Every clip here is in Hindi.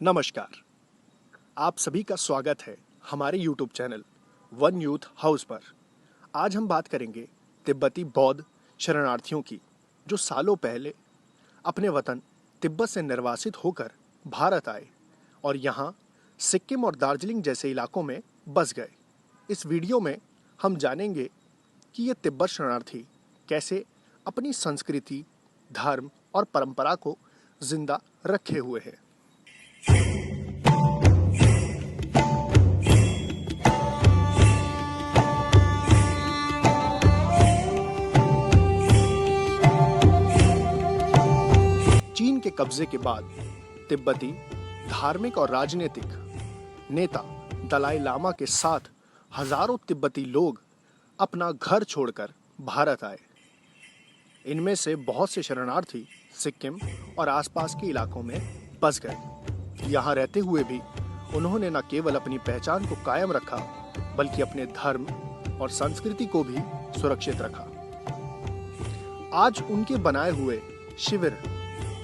नमस्कार। आप सभी का स्वागत है हमारे YouTube channel one youth house पर। आज हम बात करेंगे तिब्बती बौद्ध शरणार्थियों की, जो सालों पहले अपने वतन तिब्बत से निर्वासित होकर भारत आए और यहाँ सिक्किम और दार्जिलिंग जैसे इलाकों में बस गए। इस वीडियो में हम जानेंगे कि ये तिब्बत शरणार्थी कैसे अपनी संस्कृति, धर्म और परंपरा को जिंदा रखे हुए हैं। चीन के कब्जे के बाद तिब्बती धार्मिक और राजनीतिक नेता दलाई लामा के साथ हजारों तिब्बती लोग अपना घर छोड़कर भारत आए। इनमें से बहुत से शरणार्थी सिक्किम और आसपास के इलाकों में बस गए। यहाँ रहते हुए भी उन्होंने न केवल अपनी पहचान को कायम रखा, बल्कि अपने धर्म और संस्कृति को भी सुरक्षित रखा। आज उनके बनाए हुए शिविर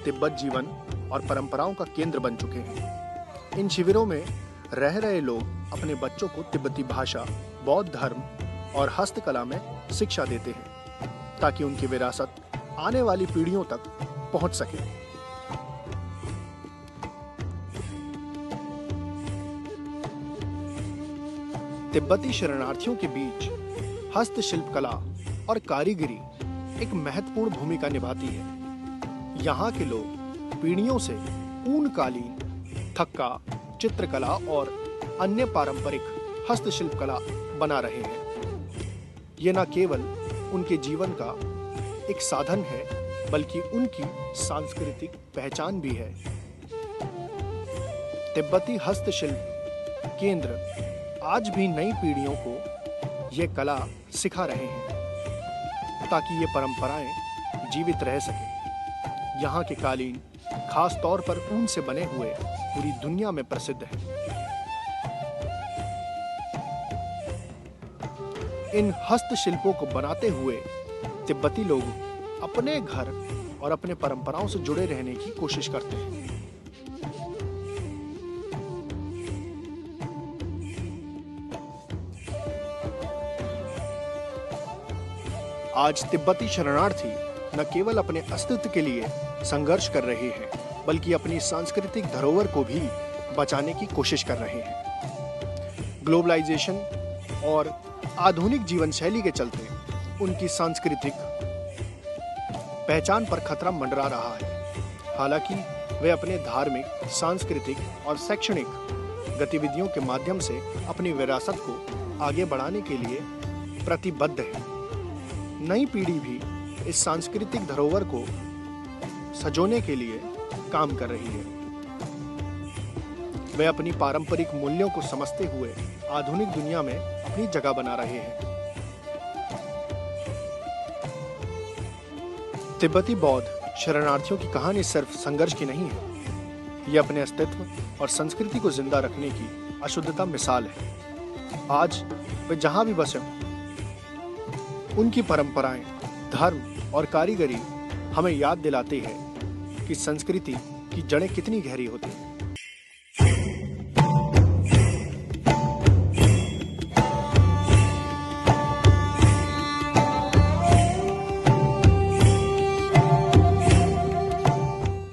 तिब्बत जीवन और परंपराओं का केंद्र बन चुके हैं। इन शिविरों में रह रहे लोग अपने बच्चों को तिब्बती भाषा, बौद्ध धर्म और हस्तकला में शिक्षा देते हैं, ताकि उनकी विरासत आने वाली पीढ़ियों तक पहुंच सके। तिब्बती शरणार्थियों के बीच हस्तशिल्प कला और कारीगरी एक महत्वपूर्ण भूमिका निभाती है। यहाँ के लोग पीढ़ियों से ऊन कालीन, थक्का, चित्रकला और अन्य पारंपरिक हस्तशिल्प कला बना रहे हैं। ये न केवल उनके जीवन का एक साधन है, बल्कि उनकी सांस्कृतिक पहचान भी है। तिब्बती हस्तशिल्प केंद्र आज भी नई पीढ़ियों को ये कला सिखा रहे हैं, ताकि ये परंपराएं जीवित रह सके। यहाँ के कालीन खास तौर पर ऊन से बने हुए पूरी दुनिया में प्रसिद्ध हैं। इन हस्तशिल्पों को बनाते हुए तिब्बती लोग अपने घर और अपने परंपराओं से जुड़े रहने की कोशिश करते हैं। आज तिब्बती शरणार्थी न केवल अपने अस्तित्व के लिए संघर्ष कर रहे हैं, बल्कि अपनी सांस्कृतिक धरोहर को भी बचाने की कोशिश कर रहे हैं। ग्लोबलाइजेशन और आधुनिक जीवन शैली के चलते उनकी सांस्कृतिक पहचान पर खतरा मंडरा रहा है। हालांकि वे अपने धार्मिक, सांस्कृतिक और शैक्षणिक गतिविधियों के माध्यम से अपनी विरासत को आगे बढ़ाने के लिए प्रतिबद्ध है। नई पीढ़ी भी इस सांस्कृतिक धरोहर को सजोने के लिए काम कर रही है। वे अपनी पारंपरिक मूल्यों को समझते हुए आधुनिक दुनिया में अपनी जगह बना रहे हैं। तिब्बती बौद्ध शरणार्थियों की कहानी सिर्फ संघर्ष की नहीं है, यह अपने अस्तित्व और संस्कृति को जिंदा रखने की अशुद्धता मिसाल है। आज वे जहां भी बसे, उनकी परंपराएं, धर्म और कारीगरी हमें याद दिलाती है कि संस्कृति की जड़ें कितनी गहरी होती हैं।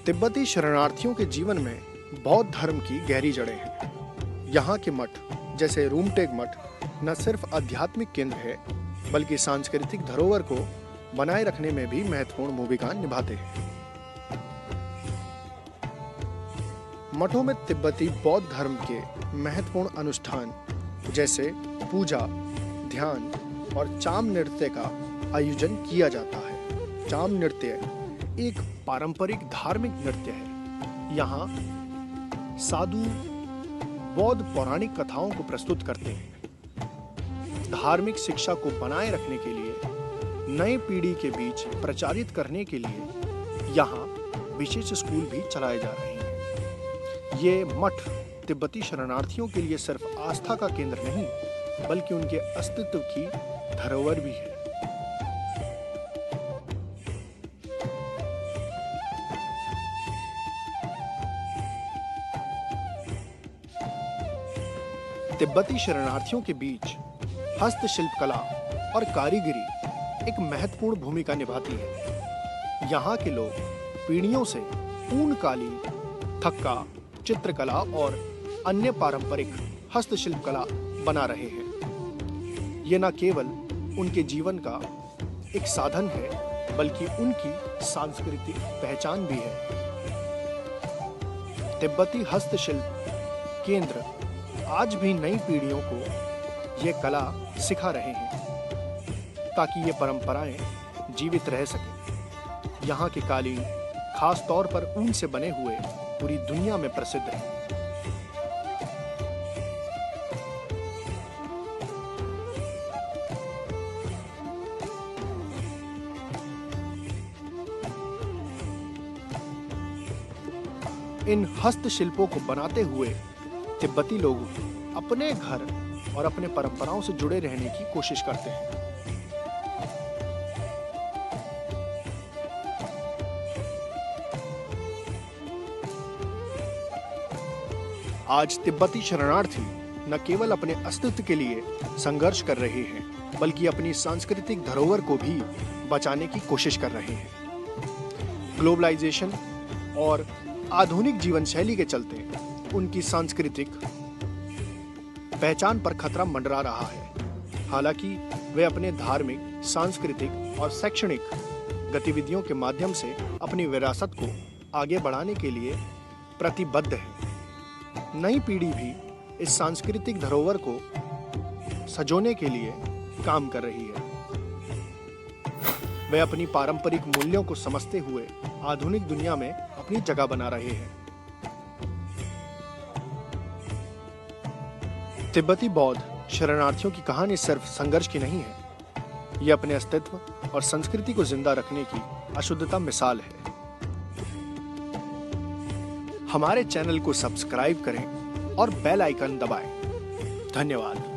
तिब्बती शरणार्थियों के जीवन में बौद्ध धर्म की गहरी जड़ें हैं। यहाँ के मठ जैसे रूमटेक मठ न सिर्फ आध्यात्मिक केंद्र है, बल्कि सांस्कृतिक धरोहर को बनाए रखने में भी महत्वपूर्ण भूमिका निभाते हैं। मठों में तिब्बती बौद्ध धर्म के महत्वपूर्ण अनुष्ठान जैसे पूजा, ध्यान और चाम नृत्य का आयोजन किया जाता है। चाम नृत्य एक पारंपरिक धार्मिक नृत्य है। यहाँ साधु बौद्ध पौराणिक कथाओं को प्रस्तुत करते हैं। धार्मिक शिक्षा को बनाए रखने के लिए, नई पीढ़ी के बीच प्रचारित करने के लिए यहाँ विशेष स्कूल भी चलाए जा रहे हैं। ये मठ तिब्बती शरणार्थियों के लिए सिर्फ आस्था का केंद्र नहीं, बल्कि उनके अस्तित्व की धरोहर भी है। तिब्बती शरणार्थियों के बीच हस्तशिल्प कला और कारीगरी एक महत्वपूर्ण भूमिका निभाती है। यहाँ के लोग पीढ़ियों से ऊन कालीन, थक्का, चित्रकला और अन्य पारंपरिक हस्तशिल्प कला बना रहे हैं। ये न केवल उनके जीवन का एक साधन है, बल्कि उनकी सांस्कृतिक पहचान भी है। तिब्बती हस्तशिल्प केंद्र आज भी नई पीढ़ियों को ये कला सिखा रहे हैं, ताकि ये परंपराएं जीवित रह सकें। यहाँ के कालीन खास तौर पर ऊन से बने हुए पूरी दुनिया में प्रसिद्ध हैं। इन हस्तशिल्पों को बनाते हुए तिब्बती लोग अपने घर और अपने परंपराओं से जुड़े रहने की कोशिश करते हैं। आज तिब्बती शरणार्थी न केवल अपने अस्तित्व के लिए संघर्ष कर रहे हैं, बल्कि अपनी सांस्कृतिक धरोहर को भी बचाने की कोशिश कर रहे हैं। ग्लोबलाइजेशन और आधुनिक जीवन शैली के चलते उनकी सांस्कृतिक पहचान पर खतरा मंडरा रहा है। हालांकि वे अपने धार्मिक, सांस्कृतिक और शैक्षणिक गतिविधियों के माध्यम से अपनी विरासत को आगे बढ़ाने के लिए प्रतिबद्ध है। नई पीढ़ी भी इस सांस्कृतिक धरोहर को सजोने के लिए काम कर रही है। वे अपनी पारंपरिक मूल्यों को समझते हुए आधुनिक दुनिया में अपनी जगह बना रहे हैं। तिब्बती बौद्ध शरणार्थियों की कहानी सिर्फ संघर्ष की नहीं है, ये अपने अस्तित्व और संस्कृति को जिंदा रखने की अशुद्धता मिसाल है। हमारे चैनल को सब्सक्राइब करें और बेल आइकन दबाएं। धन्यवाद।